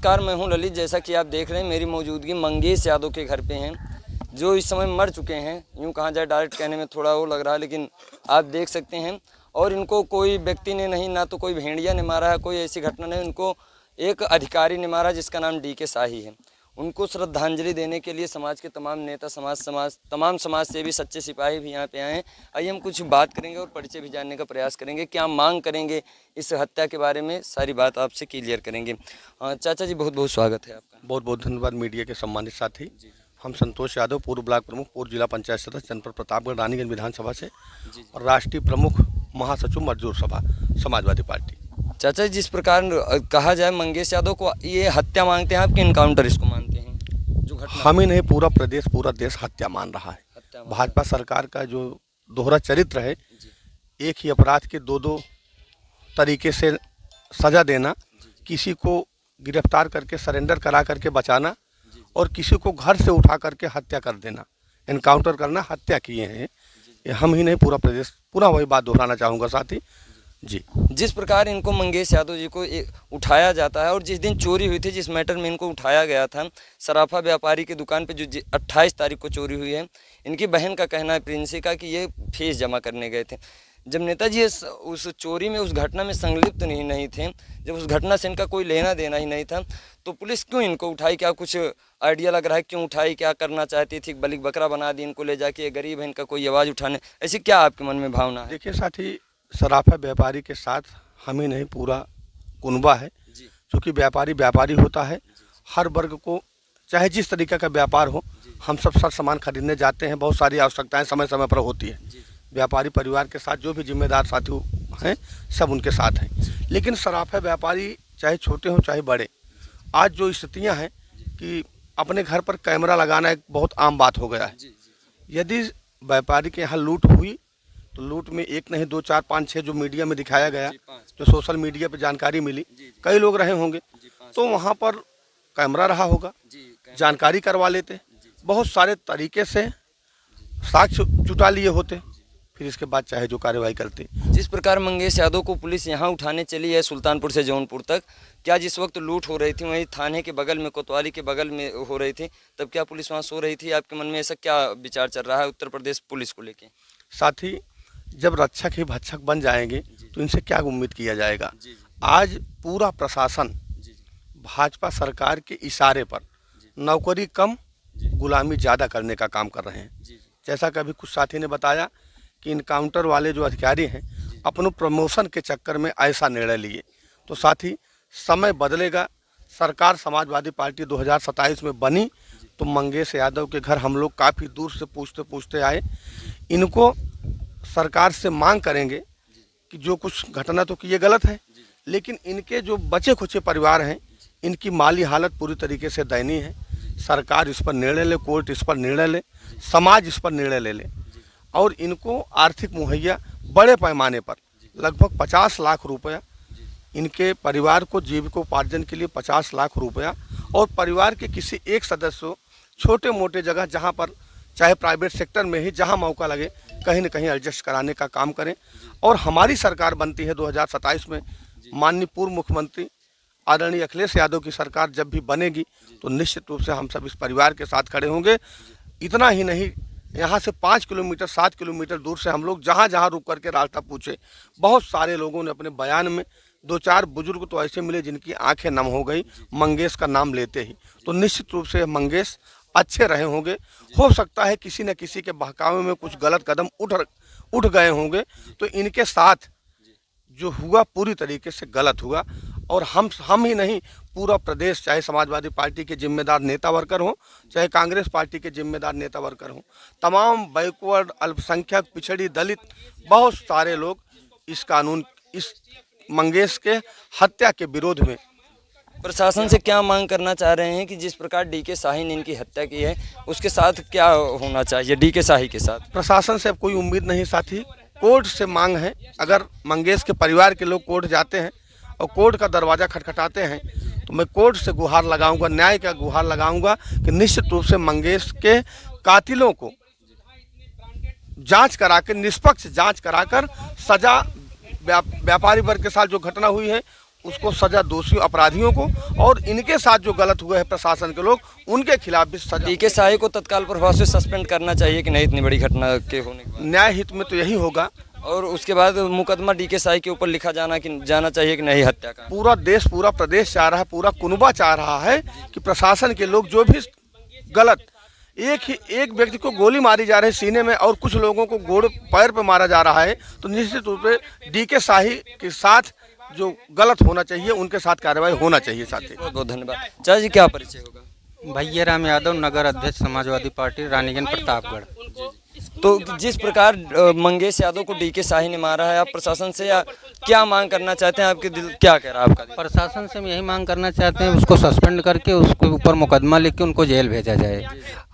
नमस्कार, मैं हूं ललित। जैसा कि आप देख रहे हैं मेरी मौजूदगी मंगेश यादव के घर पे हैं, जो इस समय मर चुके हैं। यूं कहा जाए, डायरेक्ट कहने में थोड़ा वो लग रहा है, लेकिन आप देख सकते हैं। और इनको कोई व्यक्ति ने नहीं, ना तो कोई भेड़िया ने मारा है, कोई ऐसी घटना नहीं। इनको एक अधिकारी ने मारा जिसका नाम DK शाही है। उनको श्रद्धांजलि देने के लिए समाज के तमाम नेता, तमाम समाज सेवी, सच्चे सिपाही भी यहाँ पे आए हैं। आइए हम कुछ बात करेंगे और परिचय भी जानने का प्रयास करेंगे, क्या मांग करेंगे इस हत्या के बारे में, सारी बात आपसे क्लियर करेंगे। चाचा जी, बहुत बहुत स्वागत है आपका। बहुत बहुत धन्यवाद मीडिया के सम्मानित साथी। हम संतोष यादव, पूर्व ब्लॉक प्रमुख, पूर्व जिला पंचायत सदस्य, जनपद प्रतापगढ़, रानीगंज विधानसभा से, और राष्ट्रीय प्रमुख, महासचिव, मजदूर सभा, समाजवादी पार्टी। चाचा जी, जिस प्रकार कहा जाए मंगेश यादव को ये हत्या मांगते हैं, आपके इनकाउंटर इसको मानते हैं? जो घटना हम ही नहीं, पूरा प्रदेश, पूरा देश हत्या मान रहा है। भाजपा सरकार का जो दोहरा चरित्र है, एक ही अपराध के दो तरीके से सजा देना, किसी को गिरफ्तार करके सरेंडर करा करके बचाना, और किसी को घर से उठा करके हत्या कर देना, एनकाउंटर करना, हत्या किए हैं। ये हम ही नहीं, पूरा प्रदेश। पूरा वही बात दोहराना चाहूँगा साथी जी। जिस प्रकार इनको मंगेश यादव जी को उठाया जाता है, और जिस दिन चोरी हुई थी, जिस मैटर में इनको उठाया गया था, सराफा व्यापारी की दुकान पे जो 28 तारीख को चोरी हुई है, इनकी बहन का कहना है, प्रिंसी का, कि ये फीस जमा करने गए थे। जब नेताजी उस चोरी में, उस घटना में संलिप्त नहीं थे, जब उस घटना से इनका कोई लेना देना ही नहीं था, तो पुलिस क्यों इनको उठाई? क्या कुछ आइडिया लग रहा है क्यों उठाई? क्या करना चाहती थी? बलिक बकरा बना दी इनको ले जाके, ये गरीब है, इनका कोई आवाज़ उठाने, ऐसी क्या आपके मन में भावना है? देखिए साथी, सराफा व्यापारी के साथ हम ही नहीं, पूरा कुनबा है। क्योंकि व्यापारी व्यापारी होता है। हर वर्ग को, चाहे जिस तरीके का व्यापार हो, हम सब सर सामान खरीदने जाते हैं। बहुत सारी आवश्यकताएं समय समय पर होती है। व्यापारी परिवार के साथ जो भी जिम्मेदार साथी हैं, सब उनके साथ हैं। लेकिन सराफा व्यापारी चाहे छोटे हों चाहे बड़े, आज जो स्थितियाँ हैं कि अपने घर पर कैमरा लगाना एक बहुत आम बात हो गया है। यदि व्यापारी के यहाँ लूट हुई तो लूट में एक नहीं, 2, 4, 5, 6 जो मीडिया में दिखाया गया, जो सोशल मीडिया पे जानकारी मिली, कई लोग रहे होंगे, तो वहाँ पर कैमरा रहा होगा, जानकारी करवा लेते, बहुत सारे तरीके से साक्ष्य जुटा लिए होते, फिर इसके बाद चाहे जो कार्रवाई करते। जिस प्रकार मंगेश यादव को पुलिस यहाँ उठाने चली है सुल्तानपुर से जौनपुर तक, क्या जिस वक्त लूट हो रही थी वहीं थाने के बगल में, कोतवाली के बगल में हो रही थी, तब क्या पुलिस वहाँ सो रही थी? आपके मन में ऐसा क्या विचार चल रहा है उत्तर प्रदेश पुलिस को लेके? साथ ही जब रक्षक ही भक्षक बन जाएंगे तो इनसे क्या उम्मीद किया जाएगा? आज पूरा प्रशासन भाजपा सरकार के इशारे पर नौकरी कम, गुलामी ज़्यादा करने का काम कर रहे हैं। जैसा कभी कुछ साथी ने बताया कि इनकाउंटर वाले जो अधिकारी हैं, अपने प्रमोशन के चक्कर में ऐसा निर्णय लिए। तो साथी, समय बदलेगा। सरकार समाजवादी पार्टी 2027 में बनी तो मंगेश यादव के घर हम लोग काफ़ी दूर से पूछते पूछते आए। इनको सरकार से मांग करेंगे कि जो कुछ घटना तो की ये गलत है, लेकिन इनके जो बचे खुचे परिवार हैं, इनकी माली हालत पूरी तरीके से दयनीय है। सरकार इस पर निर्णय ले, कोर्ट इस पर निर्णय ले, समाज इस पर निर्णय ले और इनको आर्थिक मुहैया बड़े पैमाने पर लगभग 50 लाख रुपया, इनके परिवार को जीविकोपार्जन के लिए 50 लाख रुपया, और परिवार के किसी एक सदस्य को छोटे मोटे जगह, जहाँ पर चाहे प्राइवेट सेक्टर में ही जहाँ मौका लगे, कहीं न कहीं एडजस्ट कराने का काम करें। और हमारी सरकार बनती है 2027 में, माननीय पूर्व मुख्यमंत्री आदरणीय अखिलेश यादव की सरकार जब भी बनेगी, तो निश्चित रूप से हम सब इस परिवार के साथ खड़े होंगे। इतना ही नहीं, यहाँ से 5 किलोमीटर 7 किलोमीटर दूर से हम लोग जहाँ जहाँ रुक करके रास्ता पूछे, बहुत सारे लोगों ने अपने बयान में, 2-4 बुजुर्ग तो ऐसे मिले जिनकी आंखें नम हो गई मंगेश का नाम लेते ही। तो निश्चित रूप से मंगेश अच्छे रहे होंगे। हो सकता है किसी न किसी के बहकावे में कुछ गलत कदम उठ गए होंगे, तो इनके साथ जो हुआ पूरी तरीके से गलत हुआ। और हम ही नहीं, पूरा प्रदेश, चाहे समाजवादी पार्टी के जिम्मेदार नेता वर्कर हों, चाहे कांग्रेस पार्टी के जिम्मेदार नेता वर्कर हों, तमाम बैकवर्ड, अल्पसंख्यक, पिछड़ी, दलित, बहुत सारे लोग इस कानून, इस मंगेश के हत्या के विरोध में। प्रशासन से क्या मांग करना चाह रहे हैं कि जिस प्रकार DK शाही ने इनकी हत्या की है, उसके साथ क्या होना चाहिए DK शाही के साथ? प्रशासन से अब कोई उम्मीद नहीं साथी, कोर्ट से मांग है। अगर मंगेश के परिवार के लोग कोर्ट जाते हैं और कोर्ट का दरवाज़ा खटखटाते हैं, तो मैं कोर्ट से गुहार लगाऊंगा, न्याय का गुहार लगाऊंगा कि निश्चित रूप से मंगेश के कातिलों को जांच कराकर, निष्पक्ष जांच कराकर सजा, व्यापारी वर्ग के साथ जो घटना हुई है उसको सजा, दोषी अपराधियों को, और इनके साथ जो गलत हुए हैं प्रशासन के लोग, उनके खिलाफ भी सजा। डीके शाही को तत्काल प्रभाव से सस्पेंड करना चाहिए कि नहीं, इतनी बड़ी घटना के होने के बाद? न्याय हित में तो यही होगा। और उसके बाद मुकदमा डीके शाही के ऊपर लिखा जाना चाहिए कि नहीं हत्या का? पूरा देश, पूरा प्रदेश चाह रहा है, पूरा कुनबा चाह रहा है कि प्रशासन के लोग जो भी गलत, एक व्यक्ति को गोली मारी जा रही है सीने में और कुछ लोगों को गोड़ पैर पे मारा जा रहा है, तो निश्चित रूप से डीके शाही के साथ जो गलत होना चाहिए उनके साथ कार्रवाई होना चाहिए। साथी बहुत बहुत धन्यवाद। चाचा जी क्या परिचय होगा? भैया राम यादव, नगर अध्यक्ष समाजवादी पार्टी, रानीगंज, प्रतापगढ़। तो जिस प्रकार मंगेश यादव को डीके शाही ने मारा है, आप प्रशासन से या क्या मांग करना चाहते हैं? आपके दिल क्या कह रहा है आपका दिल? प्रशासन से हम यही मांग करना चाहते हैं, उसको सस्पेंड करके उसके ऊपर मुकदमा लिख के उनको जेल भेजा जाए।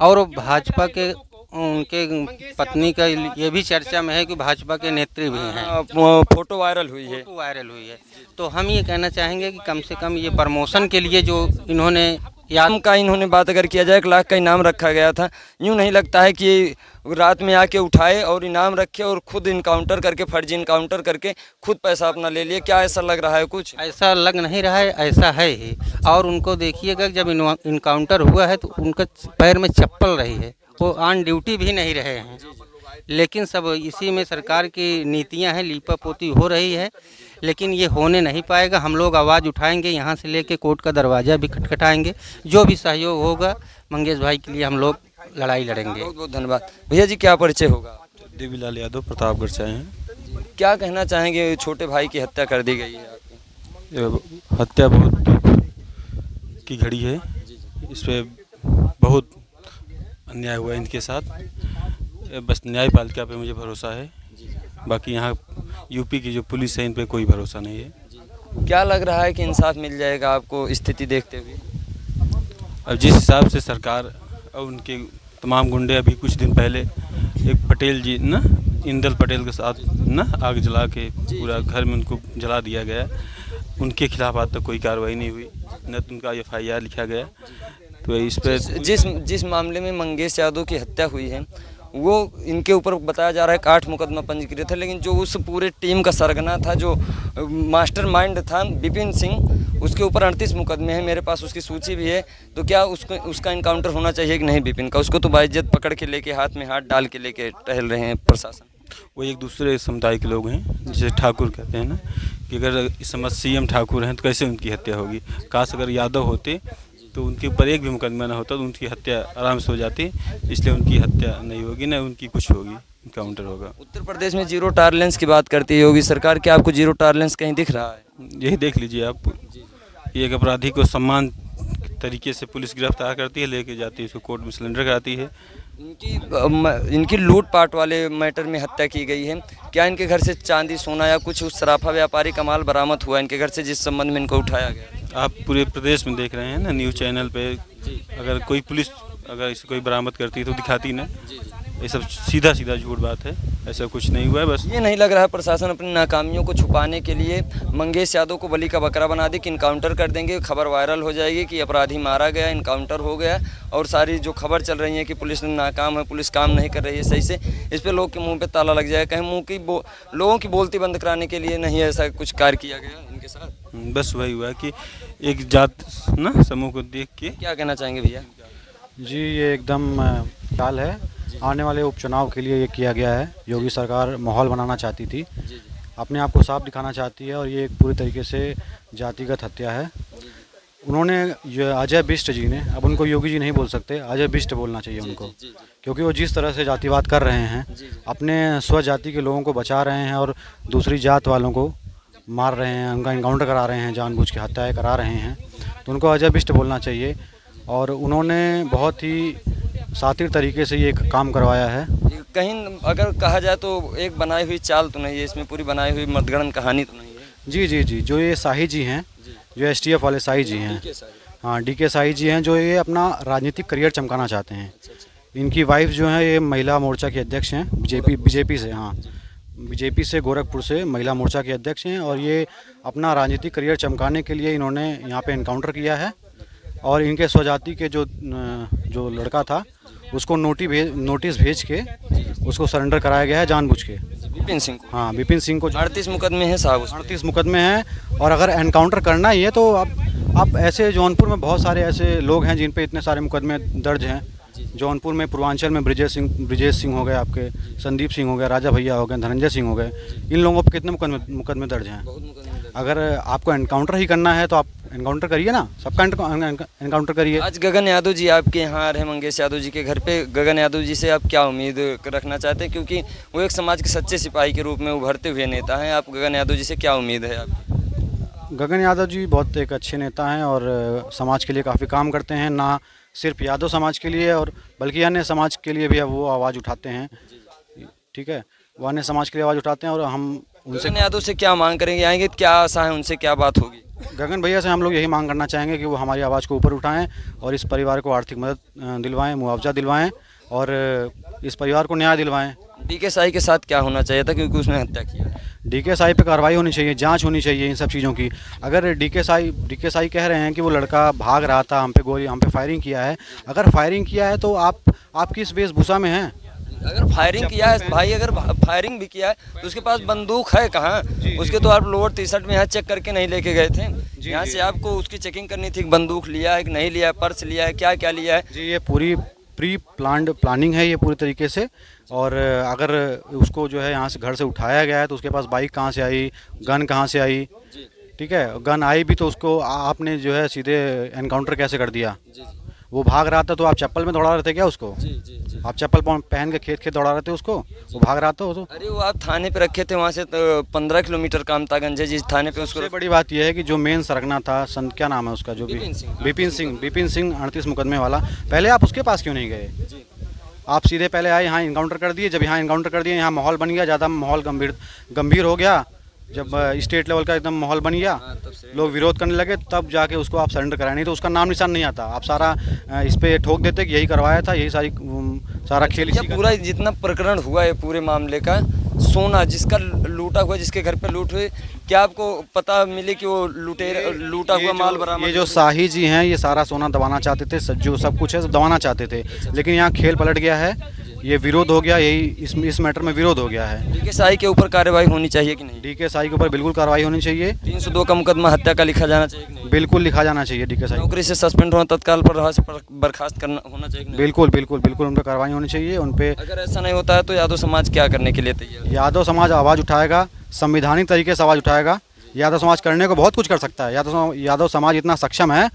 और भाजपा के उनके पत्नी का ये भी चर्चा में है कि भाजपा के नेत्री भी हैं। फोटो वायरल हुई है। फोटो वायरल हुई है। तो हम ये कहना चाहेंगे कि कम से कम ये प्रमोशन के लिए जो इन्होंने इन्होंने बात अगर किया जाए 1 लाख का इनाम रखा गया था, यूँ नहीं लगता है कि रात में आके उठाए और इनाम रखे और खुद इनकाउंटर करके, फर्जी इनकाउंटर करके खुद पैसा अपना ले लिए? क्या ऐसा लग रहा है? कुछ ऐसा लग नहीं रहा है, ऐसा है ही। और उनको देखिएगा, जब इनकाउंटर हुआ है तो उनका पैर में चप्पल रही है, वो ऑन ड्यूटी भी नहीं रहे हैं। लेकिन सब इसी में सरकार की नीतियां हैं, लीपापोती हो रही है, लेकिन ये होने नहीं पाएगा। हम लोग आवाज़ उठाएंगे, यहाँ से लेके कोर्ट का दरवाज़ा भी खटखटाएंगे। जो भी सहयोग होगा मंगेश भाई के लिए हम लोग लड़ाई लड़ेंगे। बहुत बहुत धन्यवाद। भैया जी क्या परिचय होगा? देवीलाल यादव, प्रतापगढ़ से आए हैं। क्या कहना चाहेंगे? छोटे भाई की हत्या कर दी गई है आपकी। ये हत्या बहुत दुख की घड़ी है, इस पर बहुत अन्याय हुआ है इनके साथ। बस न्यायपालिका पे मुझे भरोसा है, बाकी यहाँ यूपी की जो पुलिस है इन पे कोई भरोसा नहीं है। क्या लग रहा है कि इंसाफ मिल जाएगा आपको स्थिति देखते हुए? अब जिस हिसाब से सरकार और उनके तमाम गुंडे, अभी कुछ दिन पहले एक पटेल जी ना, इंदल पटेल के साथ ना आग जला के पूरा घर में उनको जला दिया गया, उनके खिलाफ आज तक कोई कार्रवाई नहीं हुई, न तो उनका FIR लिखा गया। तो इस पर जिस मामले में मंगेश यादव की हत्या हुई है, वो इनके ऊपर बताया जा रहा है 8 मुकदमा पंजीकृत है, लेकिन जो उस पूरे टीम का सरगना था, जो मास्टरमाइंड था विपिन सिंह, उसके ऊपर 38 मुकदमे हैं। मेरे पास उसकी सूची भी है। तो क्या उसका इनकाउंटर होना चाहिए कि नहीं विपिन का? उसको तो बाइज्जत पकड़ के लेके, हाथ में हाथ डाल के लेके टहल रहे हैं प्रशासन। वो एक दूसरे समुदाय के लोग हैं, जिसे ठाकुर कहते हैं ना, कि अगर इस समय CM ठाकुर हैं तो कैसे उनकी हत्या होगी? काश अगर यादव होते तो उनके ऊपर एक भी मुकदमा ना होता तो उनकी हत्या आराम से हो जाती। इसलिए उनकी हत्या नहीं होगी, ना उनकी कुछ होगी, इनकाउंटर होगा। उत्तर प्रदेश में जीरो टॉलरेंस की बात करती है योगी सरकार, क्या आपको जीरो टॉलरेंस कहीं दिख रहा है? यही देख लीजिए आप, एक अपराधी को सम्मान तरीके से पुलिस गिरफ्तार करती है, लेके जाती है, उसको कोर्ट में सरेंडर कराती है। इनकी लूटपाट वाले मैटर में हत्या की गई है। क्या इनके घर से चांदी, सोना या कुछ उस सराफा व्यापारी का माल बरामद हुआ इनके घर से, जिस संबंध में इनको उठाया गया? आप पूरे प्रदेश में देख रहे हैं ना, न्यूज़ चैनल पे अगर कोई पुलिस अगर इसे कोई बरामद करती है तो दिखाती ना। ये सब सीधा झूठ बात है, ऐसा कुछ नहीं हुआ है। बस ये नहीं लग रहा है प्रशासन अपनी नाकामियों को छुपाने के लिए मंगेश यादव को बलि का बकरा बना दे कि इनकाउंटर कर देंगे, खबर वायरल हो जाएगी कि अपराधी मारा गया, इनकाउंटर हो गया, और सारी जो खबर चल रही है कि पुलिस नाकाम है, पुलिस काम नहीं कर रही है सही से, इस पर लोग के मुंह पे ताला लग जाएगा। कहीं लोगों की बोलती बंद कराने के लिए नहीं ऐसा कुछ कार्य किया गया इनके साथ? बस वही हुआ कि एक जात ना समूह को देख के। क्या कहना चाहेंगे भैया? जी, ये एकदम चाल है। आने वाले उपचुनाव के लिए ये किया गया है। योगी सरकार माहौल बनाना चाहती थी, अपने आप को साफ दिखाना चाहती है, और ये एक पूरी तरीके से जातिगत हत्या है। उन्होंने अजय बिष्ट जी ने, अब उनको योगी जी नहीं बोल सकते, अजय बिष्ट बोलना चाहिए उनको, क्योंकि वो जिस तरह से जातिवाद कर रहे हैं, अपने स्वजाति के लोगों को बचा रहे हैं और दूसरी जात वालों को मार रहे हैं, उनका इनकाउंटर करा रहे हैं, जानबूझ के हत्याएँ करा रहे हैं, तो उनको अजय बिष्ट बोलना चाहिए। और उन्होंने बहुत ही शातिर तरीके से ये काम करवाया है। कहीं अगर कहा जाए तो एक बनाई हुई चाल तो नहीं है इसमें, पूरी बनाई हुई मतगणन कहानी तो नहीं है? जी, जो ये शाही जी हैं, जो STF वाले शाही जी हैं, हाँ, DK शाही जी हैं, जो ये अपना राजनीतिक करियर चमकाना चाहते हैं। इनकी वाइफ जो है ये महिला मोर्चा की अध्यक्ष हैं, बीजेपी से, हाँ, बीजेपी से, गोरखपुर से महिला मोर्चा के अध्यक्ष हैं, और ये अपना राजनीतिक करियर चमकाने के लिए इन्होंने यहाँ पे इनकाउंटर किया है। और इनके स्वजाति के जो लड़का था उसको नोटिस भेज के उसको सरेंडर कराया गया है जानबूझ के। विपिन सिंह को? हाँ, विपिन सिंह को 38 मुकदमे हैं साहब, 38 मुकदमे हैं, और अगर एनकाउंटर करना ही है तो आप ऐसे जौनपुर में बहुत सारे ऐसे लोग हैं जिन पे इतने सारे मुकदमे दर्ज हैं। जौनपुर में पूर्वांचल में ब्रिजेश सिंह हो गए, आपके संदीप सिंह हो गए, राजा भैया हो गए, धनंजय सिंह हो गए, इन लोगों पर कितने मुकदमे दर्ज हैं। अगर आपको एनकाउंटर ही करना है तो आप एनकाउंटर करिए ना, सबका एनकाउंटर करिए। आज गगन यादव जी आपके यहाँ आ रहे हैं मंगेश यादव जी के घर पे। गगन यादव जी से आप क्या उम्मीद रखना चाहते हैं, क्योंकि वो एक समाज के सच्चे सिपाही के रूप में उभरते हुए नेता हैं। आप गगन यादव जी से क्या उम्मीद है आपकी? गगन यादव जी बहुत एक अच्छे नेता हैं और समाज के लिए काफ़ी काम करते हैं, ना सिर्फ यादव समाज के लिए और बल्कि अन्य समाज के लिए भी वो आवाज़ उठाते हैं। ठीक है, वो अन्य समाज के लिए आवाज़ उठाते हैं और हम उनसे गगन यादव से क्या मांग करेंगे, आएंगे क्या आशा है उनसे, क्या बात होगी? गगन भैया से हम लोग यही मांग करना चाहेंगे कि वो हमारी आवाज़ को ऊपर उठाएं और इस परिवार को आर्थिक मदद दिलवाएं, मुआवजा दिलवाएं और इस परिवार को न्याय दिलवाएं। डीके साई के साथ क्या होना चाहिए था, क्योंकि उसने हत्या किया? डीके साई पे कार्रवाई होनी चाहिए, जांच होनी चाहिए इन सब चीज़ों की। अगर डीके साई कह रहे हैं कि वो लड़का भाग रहा था, हम पे फायरिंग किया है, अगर फायरिंग किया है तो आप किस वेशभूषा में हैं? अगर फायरिंग किया है भाई, अगर फायरिंग भी किया है तो उसके पास बंदूक है कहाँ? उसके तो आप लोअर टी शर्ट में यहाँ चेक करके नहीं लेके गए थे। यहाँ से आपको उसकी चेकिंग करनी थी, बंदूक लिया है कि नहीं लिया है, पर्स लिया है, क्या क्या लिया है। जी, ये पूरी प्री प्लान्ड प्लानिंग है ये पूरी तरीके से। और अगर उसको जो है यहाँ से घर से उठाया गया है तो उसके पास बाइक कहाँ से आई, गन कहाँ से आई? ठीक है, गन आई भी तो उसको आपने जो है सीधे एनकाउंटर कैसे कर दिया? वो भाग रहा था तो आप चप्पल में दौड़ा रहे थे क्या उसको? आप चप्पल पहन के खेत दौड़ा रहे थे उसको? वो भाग रहा था वो तो। अरे वो आप थाने पे रखे थे, वहाँ से 15 किलोमीटर कामतागंज है, जिस थाने पे उसको। सबसे बड़ी बात यह है कि जो मेन सरगना था, क्या नाम है उसका, जो भी बिपिन सिंह 38 मुकदमे वाला, पहले आप उसके पास क्यों नहीं गए? आप सीधे पहले आए, यहाँ इनकाउंटर कर दिए। जब यहाँ इनकाउंटर कर दिए, यहाँ माहौल बन गया, ज़्यादा माहौल गंभीर हो गया। जब स्टेट लेवल का एकदम माहौल बन गया, लोग विरोध करने लगे, तब जाके उसको आप सरेंडर कराए, नहीं तो उसका नाम निशान नहीं आता। आप सारा इस पे ठोक देते कि यही करवाया था, यही सारा खेल इसी का। पूरा जितना प्रकरण हुआ है पूरे मामले का, सोना जिसका लूटा हुआ, जिसके घर पे लूट हुई, क्या आपको पता मिले कि वो लूटा हुआ माल बरामद? ये जो शाही जी हैं, ये सारा सोना दबाना चाहते थे, जो सब कुछ है सब दबाना चाहते थे, लेकिन यहाँ खेल पलट गया है, ये विरोध हो गया, यही इस मैटर में विरोध हो गया है। डीके साई के ऊपर कार्रवाई होनी चाहिए कि नहीं? डीके साई के ऊपर बिल्कुल कार्रवाई होनी चाहिए। 302 का मुकदमा हत्या का लिखा जाना चाहिए कि नहीं? बिल्कुल लिखा जाना चाहिए डीके साई। नौकरी से सस्पेंड होना, तत्काल प्रभाव से बर्खास्त करना होना चाहिए कि नहीं? बिल्कुल उन पर कार्रवाई होनी चाहिए। उन पे अगर ऐसा नहीं होता है तो यादव समाज क्या करने के लिए तैयार? यादव समाज आवाज़ उठाएगा, संवैधानिक तरीके से आवाज़ उठाएगा। यादव समाज करने को बहुत कुछ कर सकता है। यादव समाज इतना सक्षम है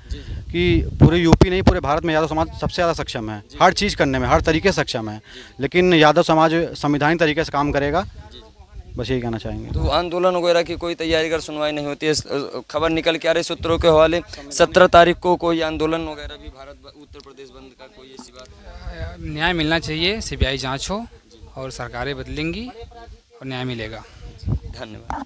कि पूरे यूपी नहीं, पूरे भारत में यादव समाज सबसे ज़्यादा सक्षम है, हर चीज़ करने में, हर तरीके से सक्षम है। लेकिन यादव समाज संवैधानिक तरीके से काम करेगा, बस यही कहना चाहेंगे। तो आंदोलन वगैरह की कोई तैयारी, अगर सुनवाई नहीं होती है, खबर निकल के आ रही सूत्रों के हवाले 17 तारीख को कोई आंदोलन वगैरह भी उत्तर प्रदेश बंद का कोई ऐसी बात? न्याय मिलना चाहिए, सीबीआई जांच हो और सरकारें बदलेंगी और न्याय मिलेगा। धन्यवाद।